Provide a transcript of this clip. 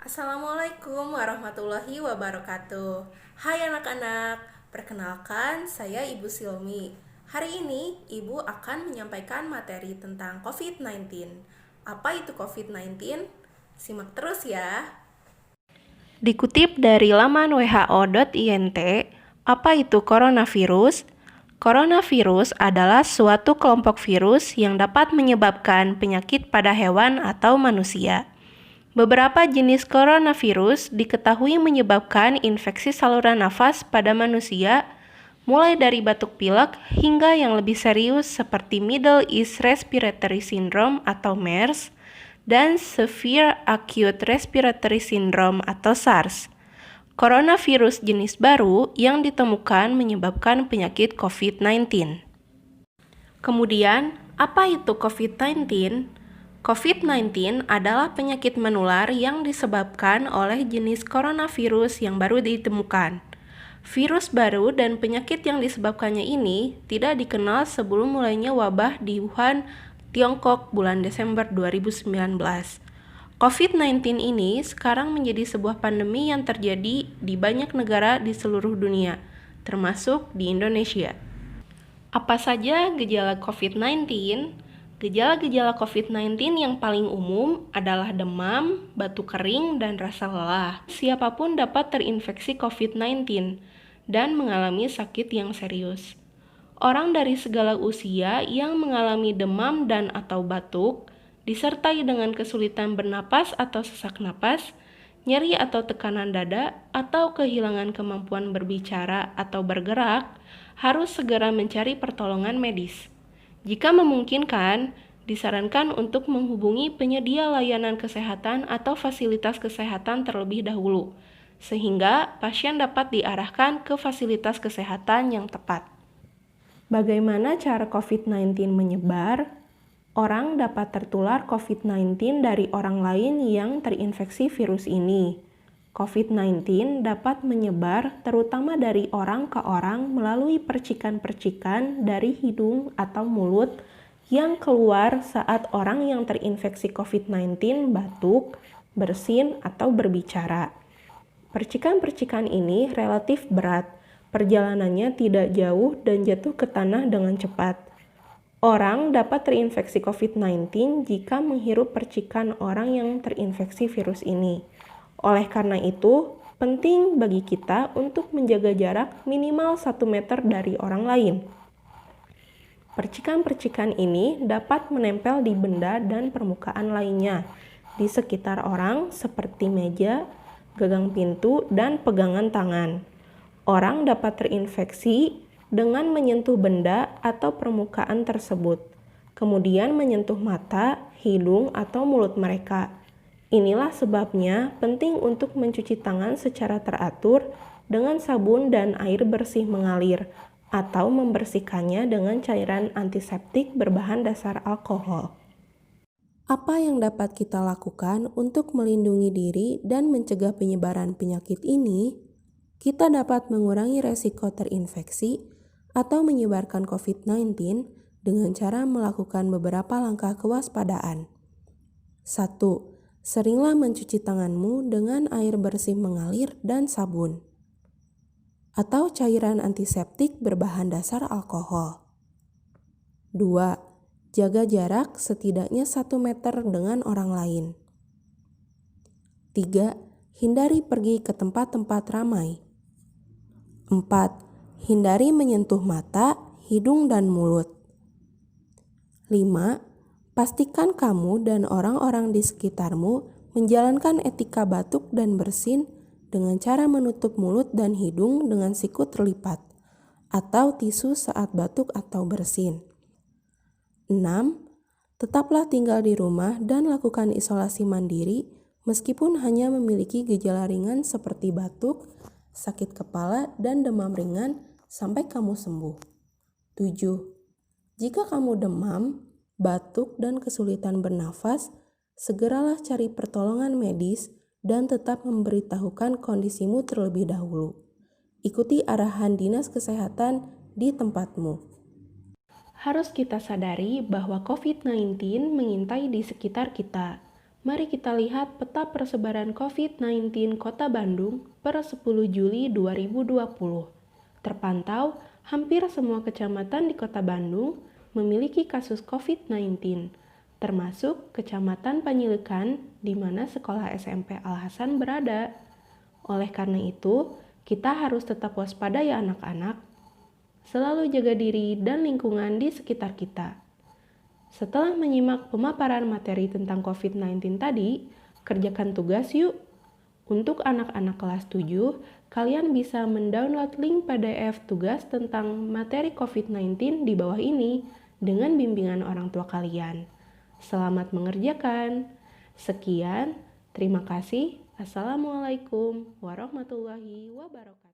Assalamualaikum warahmatullahi wabarakatuh. Hai anak-anak, perkenalkan saya Ibu Silmi. Hari ini Ibu akan menyampaikan materi tentang COVID-19. Apa itu COVID-19? Simak terus ya. Dikutip dari laman who.int, apa itu coronavirus? Coronavirus adalah suatu kelompok virus yang dapat menyebabkan penyakit pada hewan atau manusia. Beberapa jenis coronavirus diketahui menyebabkan infeksi saluran nafas pada manusia, mulai dari batuk pilek hingga yang lebih serius seperti Middle East Respiratory Syndrome atau MERS dan Severe Acute Respiratory Syndrome atau SARS. Coronavirus jenis baru yang ditemukan menyebabkan penyakit COVID-19. Kemudian, apa itu COVID-19? COVID-19 adalah penyakit menular yang disebabkan oleh jenis coronavirus yang baru ditemukan. Virus baru dan penyakit yang disebabkannya ini tidak dikenal sebelum mulainya wabah di Wuhan, Tiongkok bulan Desember 2019. COVID-19 ini sekarang menjadi sebuah pandemi yang terjadi di banyak negara di seluruh dunia, termasuk di Indonesia. Apa saja gejala COVID-19? Gejala-gejala COVID-19 yang paling umum adalah demam, batuk kering, dan rasa lelah. Siapapun dapat terinfeksi COVID-19 dan mengalami sakit yang serius. Orang dari segala usia yang mengalami demam dan atau batuk, disertai dengan kesulitan bernapas atau sesak napas, nyeri atau tekanan dada, atau kehilangan kemampuan berbicara atau bergerak, harus segera mencari pertolongan medis. Jika memungkinkan, disarankan untuk menghubungi penyedia layanan kesehatan atau fasilitas kesehatan terlebih dahulu, sehingga pasien dapat diarahkan ke fasilitas kesehatan yang tepat. Bagaimana cara COVID-19 menyebar? Orang dapat tertular COVID-19 dari orang lain yang terinfeksi virus ini. COVID-19 dapat menyebar terutama dari orang ke orang melalui percikan-percikan dari hidung atau mulut yang keluar saat orang yang terinfeksi COVID-19 batuk, bersin, atau berbicara. Percikan-percikan ini relatif berat, perjalanannya tidak jauh dan jatuh ke tanah dengan cepat. Orang dapat terinfeksi COVID-19 jika menghirup percikan orang yang terinfeksi virus ini. Oleh karena itu, penting bagi kita untuk menjaga jarak minimal 1 meter dari orang lain. Percikan-percikan ini dapat menempel di benda dan permukaan lainnya, di sekitar orang seperti meja, gagang pintu, dan pegangan tangan. Orang dapat terinfeksi dengan menyentuh benda atau permukaan tersebut, kemudian menyentuh mata, hidung, atau mulut mereka. Inilah sebabnya penting untuk mencuci tangan secara teratur dengan sabun dan air bersih mengalir atau membersihkannya dengan cairan antiseptik berbahan dasar alkohol. Apa yang dapat kita lakukan untuk melindungi diri dan mencegah penyebaran penyakit ini? Kita dapat mengurangi resiko terinfeksi atau menyebarkan COVID-19 dengan cara melakukan beberapa langkah kewaspadaan. 1. Seringlah mencuci tanganmu dengan air bersih mengalir dan sabun, atau cairan antiseptik berbahan dasar alkohol. 2. Jaga jarak setidaknya 1 meter dengan orang lain. 3. Hindari pergi ke tempat-tempat ramai. 4. Hindari menyentuh mata, hidung, dan mulut. 5. Pastikan kamu dan orang-orang di sekitarmu menjalankan etika batuk dan bersin dengan cara menutup mulut dan hidung dengan sikut terlipat atau tisu saat batuk atau bersin. 6. Tetaplah tinggal di rumah dan lakukan isolasi mandiri meskipun hanya memiliki gejala ringan seperti batuk, sakit kepala, dan demam ringan sampai kamu sembuh. 7. Jika kamu demam, batuk, dan kesulitan bernafas, segeralah cari pertolongan medis dan tetap memberitahukan kondisimu terlebih dahulu. Ikuti arahan Dinas Kesehatan di tempatmu. Harus kita sadari bahwa COVID-19 mengintai di sekitar kita. Mari kita lihat peta persebaran COVID-19 Kota Bandung per 10 Juli 2020. Terpantau, hampir semua kecamatan di Kota Bandung memiliki kasus COVID-19, termasuk Kecamatan Panyilekan di mana sekolah SMP Al-Hasan berada. Oleh karena itu, kita harus tetap waspada ya anak-anak. Selalu jaga diri dan lingkungan di sekitar kita. Setelah menyimak pemaparan materi tentang COVID-19 tadi, kerjakan tugas yuk. Untuk anak-anak kelas 7, kalian bisa mendownload link PDF tugas tentang materi COVID-19 di bawah ini dengan bimbingan orang tua kalian. Selamat mengerjakan. Sekian, terima kasih. Assalamualaikum warahmatullahi wabarakatuh.